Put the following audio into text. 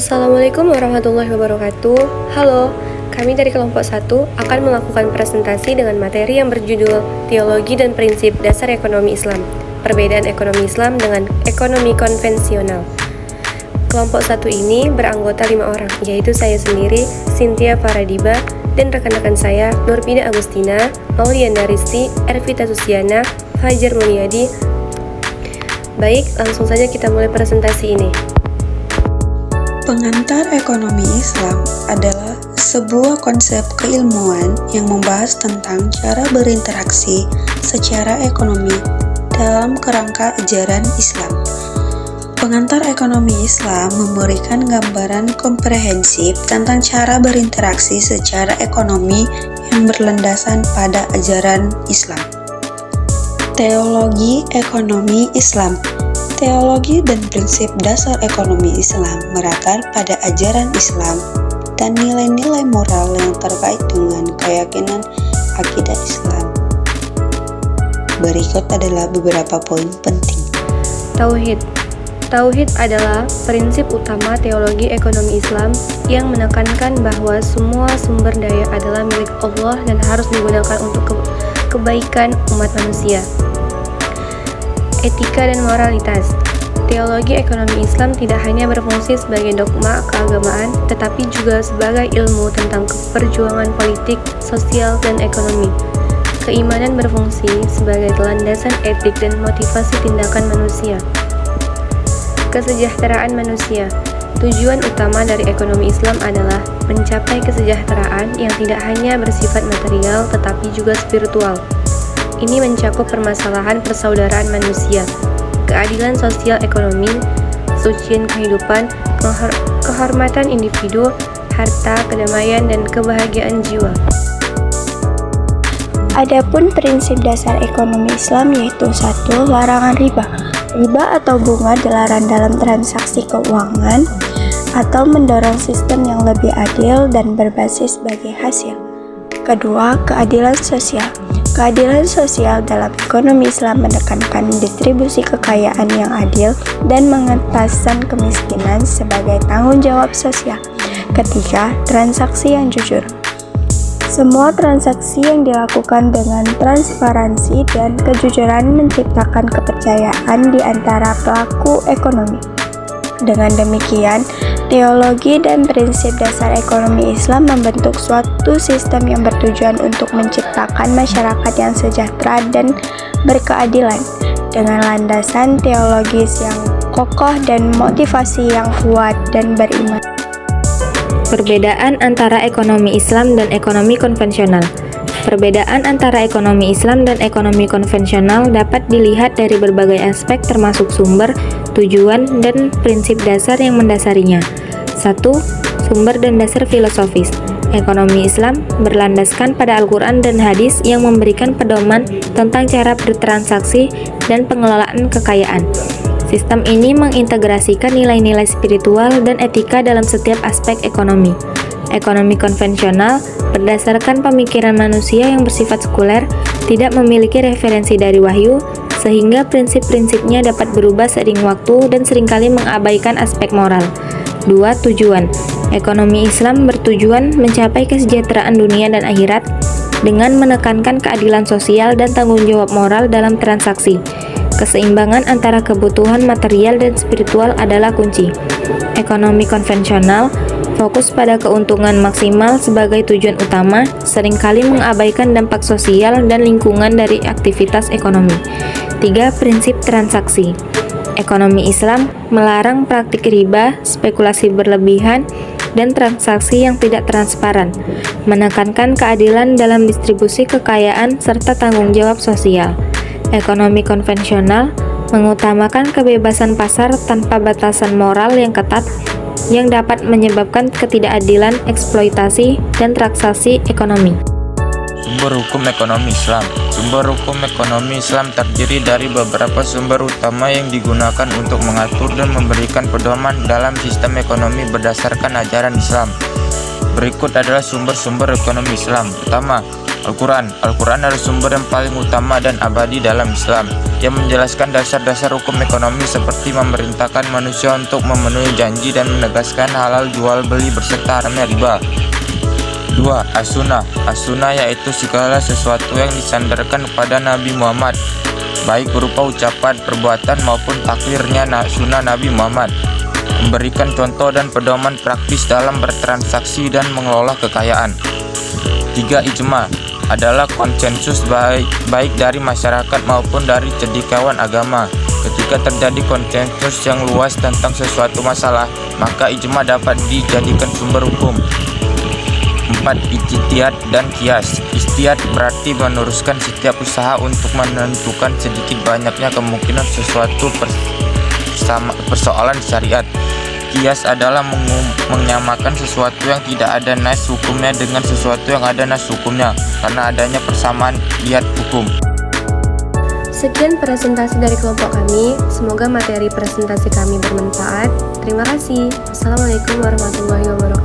Assalamualaikum warahmatullahi wabarakatuh. Halo, kami dari kelompok 1 akan melakukan presentasi dengan materi yang berjudul Teologi dan Prinsip Dasar Ekonomi Islam. Perbedaan ekonomi Islam dengan ekonomi konvensional. Kelompok 1 ini beranggota 5 orang, yaitu saya sendiri, Cynthia Faradiba, dan rekan-rekan saya, Nurpida Agustina, Mauliana Risti, Ervita Susiana, Fajar Mulyadi. Baik, langsung saja kita mulai presentasi ini. Pengantar ekonomi Islam adalah sebuah konsep keilmuan yang membahas tentang cara berinteraksi secara ekonomi dalam kerangka ajaran Islam. Pengantar ekonomi Islam memberikan gambaran komprehensif tentang cara berinteraksi secara ekonomi yang berlandasan pada ajaran Islam. Teologi ekonomi Islam. Teologi dan prinsip dasar ekonomi Islam berakar pada ajaran Islam dan nilai-nilai moral yang terkait dengan keyakinan akidah Islam. Berikut adalah beberapa poin penting. Tauhid. Tauhid adalah prinsip utama teologi ekonomi Islam yang menekankan bahwa semua sumber daya adalah milik Allah dan harus digunakan untuk kebaikan umat manusia. Etika dan moralitas. Teologi ekonomi Islam tidak hanya berfungsi sebagai dogma keagamaan, tetapi juga sebagai ilmu tentang perjuangan politik, sosial, dan ekonomi. Keimanan berfungsi sebagai landasan etik dan motivasi tindakan manusia. Kesejahteraan manusia. Tujuan utama dari ekonomi Islam adalah mencapai kesejahteraan yang tidak hanya bersifat material, tetapi juga spiritual. Ini mencakup permasalahan persaudaraan manusia, keadilan sosial ekonomi, kesucian kehidupan, kehormatan individu, harta, kedamaian, dan kebahagiaan jiwa. Adapun prinsip dasar ekonomi Islam yaitu 1. Larangan riba. Riba atau bunga dilarang dalam transaksi keuangan atau mendorong sistem yang lebih adil dan berbasis sebagai hasil. Kedua, keadilan sosial. Keadilan sosial dalam ekonomi Islam menekankan distribusi kekayaan yang adil dan pengentasan kemiskinan sebagai tanggung jawab sosial. Ketiga, transaksi yang jujur. Semua transaksi yang dilakukan dengan transparansi dan kejujuran menciptakan kepercayaan di antara pelaku ekonomi. Dengan demikian, teologi dan prinsip dasar ekonomi Islam membentuk suatu sistem yang bertujuan untuk menciptakan masyarakat yang sejahtera dan berkeadilan dengan landasan teologis yang kokoh dan motivasi yang kuat dan beriman. Perbedaan antara ekonomi Islam dan ekonomi konvensional. Perbedaan antara ekonomi Islam dan ekonomi konvensional dapat dilihat dari berbagai aspek termasuk sumber, tujuan, dan prinsip dasar yang mendasarinya. 1. Sumber dan dasar filosofis. Ekonomi Islam berlandaskan pada Al-Quran dan hadis yang memberikan pedoman tentang cara bertransaksi dan pengelolaan kekayaan. Sistem ini mengintegrasikan nilai-nilai spiritual dan etika dalam setiap aspek ekonomi. Ekonomi konvensional berdasarkan pemikiran manusia yang bersifat sekuler, tidak memiliki referensi dari wahyu, sehingga prinsip-prinsipnya dapat berubah seiring waktu dan seringkali mengabaikan aspek moral. 2. Tujuan. Ekonomi Islam bertujuan mencapai kesejahteraan dunia dan akhirat dengan menekankan keadilan sosial dan tanggung jawab moral dalam transaksi. Keseimbangan antara kebutuhan material dan spiritual adalah kunci. Ekonomi konvensional fokus pada keuntungan maksimal sebagai tujuan utama, seringkali mengabaikan dampak sosial dan lingkungan dari aktivitas ekonomi. 3. Prinsip transaksi. Ekonomi Islam melarang praktik riba, spekulasi berlebihan, dan transaksi yang tidak transparan, menekankan keadilan dalam distribusi kekayaan serta tanggung jawab sosial. Ekonomi konvensional mengutamakan kebebasan pasar tanpa batasan moral yang ketat yang dapat menyebabkan ketidakadilan, eksploitasi, dan transaksi ekonomi. Sumber hukum ekonomi Islam. Sumber hukum ekonomi Islam terdiri dari beberapa sumber utama yang digunakan untuk mengatur dan memberikan pedoman dalam sistem ekonomi berdasarkan ajaran Islam. Berikut adalah sumber-sumber ekonomi Islam. Pertama, Al-Quran adalah sumber yang paling utama dan abadi dalam Islam, yang menjelaskan dasar-dasar hukum ekonomi seperti memerintahkan manusia untuk memenuhi janji dan menegaskan halal jual beli berserta haramnya riba. 2. As-Sunnah yaitu segala sesuatu yang disandarkan kepada Nabi Muhammad, baik berupa ucapan, perbuatan maupun taklirnya sunnah Nabi Muhammad, memberikan contoh dan pedoman praktis dalam bertransaksi dan mengelola kekayaan. 3. Ijma adalah konsensus baik dari masyarakat maupun dari cendekiawan agama. Ketika terjadi konsensus yang luas tentang sesuatu masalah, maka ijma dapat dijadikan sumber hukum. 4. Ijtihad dan qiyas. Ijtihad berarti meneruskan setiap usaha untuk menentukan sedikit banyaknya kemungkinan sesuatu persoalan syariat. Qiyas adalah menyamakan sesuatu yang tidak ada nas hukumnya dengan sesuatu yang ada nas hukumnya karena adanya persamaan lihat hukum. Sekian presentasi dari kelompok kami. Semoga materi presentasi kami bermanfaat. Terima kasih. Assalamualaikum warahmatullahi wabarakatuh.